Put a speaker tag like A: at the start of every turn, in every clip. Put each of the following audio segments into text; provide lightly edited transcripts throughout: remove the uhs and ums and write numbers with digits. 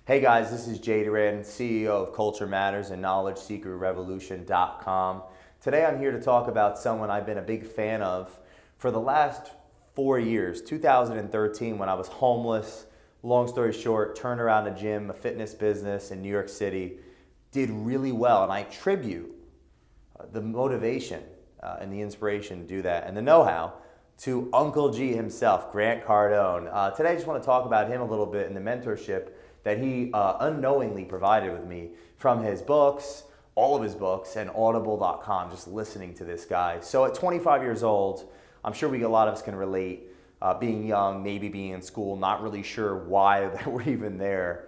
A: Hey guys, this is Doran, CEO of Culture Matters and KnowledgeSeekerRevolution.com. Today I'm here to talk about someone I've been a big fan of for the last 4 years. 2013, when I was homeless, long story short, turned around a gym, a fitness business in New York City, did really well, and I attribute the motivation and the inspiration to do that and the know-how to Uncle G himself, Grant Cardone. Today I just want to talk about him a little bit and the mentorship that he unknowingly provided with me from his books, all of his books, and audible.com, just listening to this guy. So at 25 years old, I'm sure a lot of us can relate, being young, maybe being in school, not really sure why that we're even there,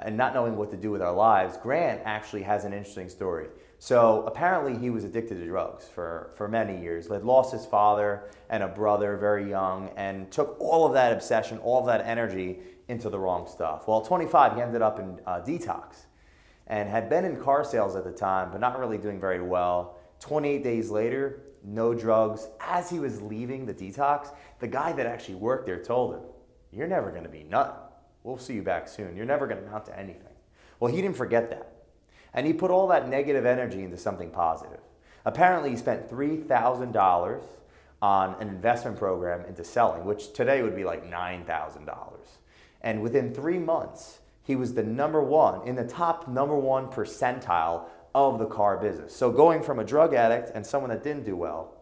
A: and not knowing what to do with our lives. Grant actually has an interesting story. So apparently he was addicted to drugs for many years. He had lost his father and a brother very young and took all of that obsession, all of that energy into the wrong stuff. Well, at 25, he ended up in detox and had been in car sales at the time, but not really doing very well. 28 days later, no drugs. As he was leaving the detox, the guy that actually worked there told him, "You're never going to be nothing. We'll see you back soon. You're never going to amount to anything." Well, he didn't forget that. And he put all that negative energy into something positive. Apparently, he spent $3,000 on an investment program into selling, which today would be like $9,000. And within 3 months, he was the in the top number one percentile of the car business. So going from a drug addict and someone that didn't do well,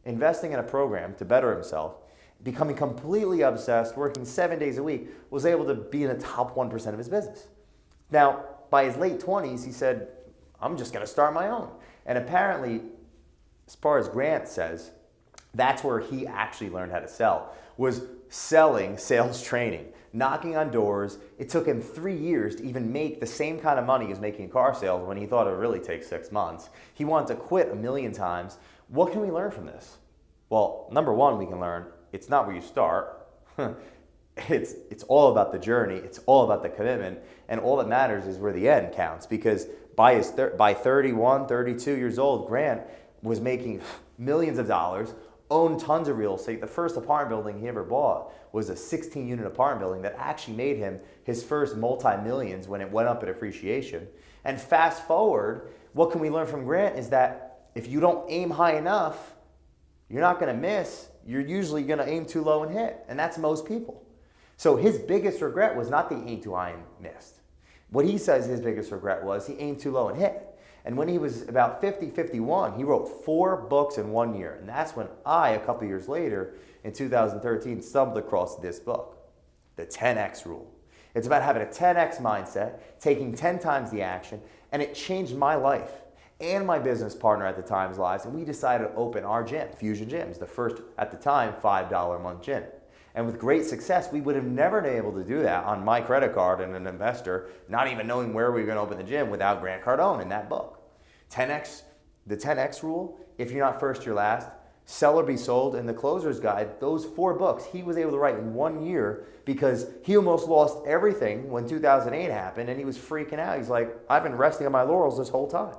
A: investing in a program to better himself, becoming completely obsessed, working 7 days a week, was able to be in the top 1% of his business. Now, by his late 20s, he said, "I'm just going to start my own." And apparently, as far as Grant says, that's where he actually learned how to sell, was selling sales training, knocking on doors. It took him 3 years to even make the same kind of money he was making in car sales when he thought it would really take 6 months. He wanted to quit a million times. What can we learn from this? Well, number one, we can learn it's not where you start. It's all about the journey. It's all about the commitment. And all that matters is where the end counts. Because by 31, 32 years old, Grant was making millions of dollars, owned tons of real estate. The first apartment building he ever bought was a 16-unit apartment building that actually made him his first multi-millions when it went up in appreciation. And fast forward, what can we learn from Grant is that if you don't aim high enough, you're not going to miss. You're usually going to aim too low and hit. And that's most people. So his biggest regret was not the aim too high and missed. What he says his biggest regret was he aimed too low and hit. And when he was about 50, 51, he wrote 4 books in 1 year. And that's when a couple years later, in 2013, stumbled across this book, The 10X Rule. It's about having a 10X mindset, taking 10 times the action, and it changed my life and my business partner at the time's lives. And we decided to open our gym, Fusion Gyms, the first, at the time, $5 a month gym. And with great success, we would have never been able to do that on my credit card and an investor, not even knowing where we were going to open the gym without Grant Cardone in that book. 10X, the 10X rule, if you're not first, you're last. Sell or be sold, and the Closer's Guide, those 4 books he was able to write in 1 year because he almost lost everything when 2008 happened and he was freaking out. He's like, "I've been resting on my laurels this whole time."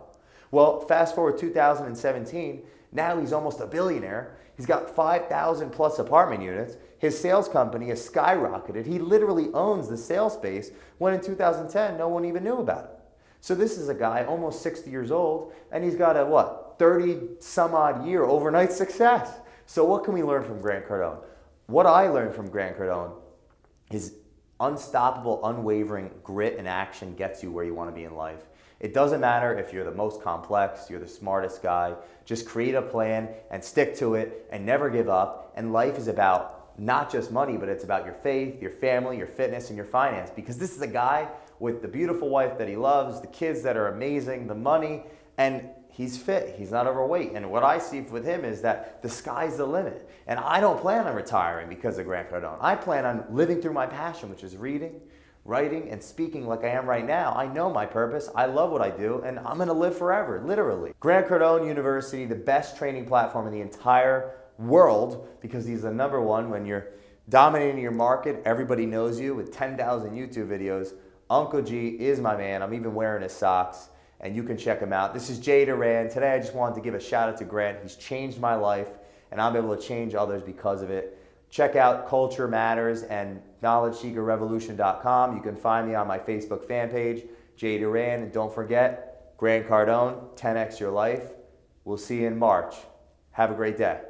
A: Well, fast forward 2017, now he's almost a billionaire. He's got 5,000 plus apartment units. His sales company has skyrocketed. He literally owns the sales space when in 2010, no one even knew about it. So this is a guy almost 60 years old, and he's got a 30 some odd year overnight success. So what can we learn from Grant Cardone? What I learned from Grant Cardone is unstoppable, unwavering grit and action gets you where you want to be in life. It doesn't matter if you're the most complex, you're the smartest guy. Just create a plan and stick to it and never give up. And life is about not just money, but it's about your faith, your family, your fitness, and your finance. Because this is a guy with the beautiful wife that he loves, the kids that are amazing, the money, and he's fit. He's not overweight. And what I see with him is that the sky's the limit. And I don't plan on retiring because of Grant Cardone. I plan on living through my passion, which is reading, writing, and speaking like I am right now. I know my purpose. I love what I do, and I'm going to live forever, literally. Grant Cardone University, the best training platform in the entire world, because he's the number one. When you're dominating your market, everybody knows you with 10,000 YouTube videos. Uncle G is my man. I'm even wearing his socks, and you can check him out. This is Jay Doran. Today I just wanted to give a shout out to Grant. He's changed my life, and I'm able to change others because of it. Check out Culture Matters and KnowledgeSeekerRevolution.com. You can find me on my Facebook fan page, Jay Doran. And don't forget, Grant Cardone, 10X Your Life. We'll see you in March. Have a great day.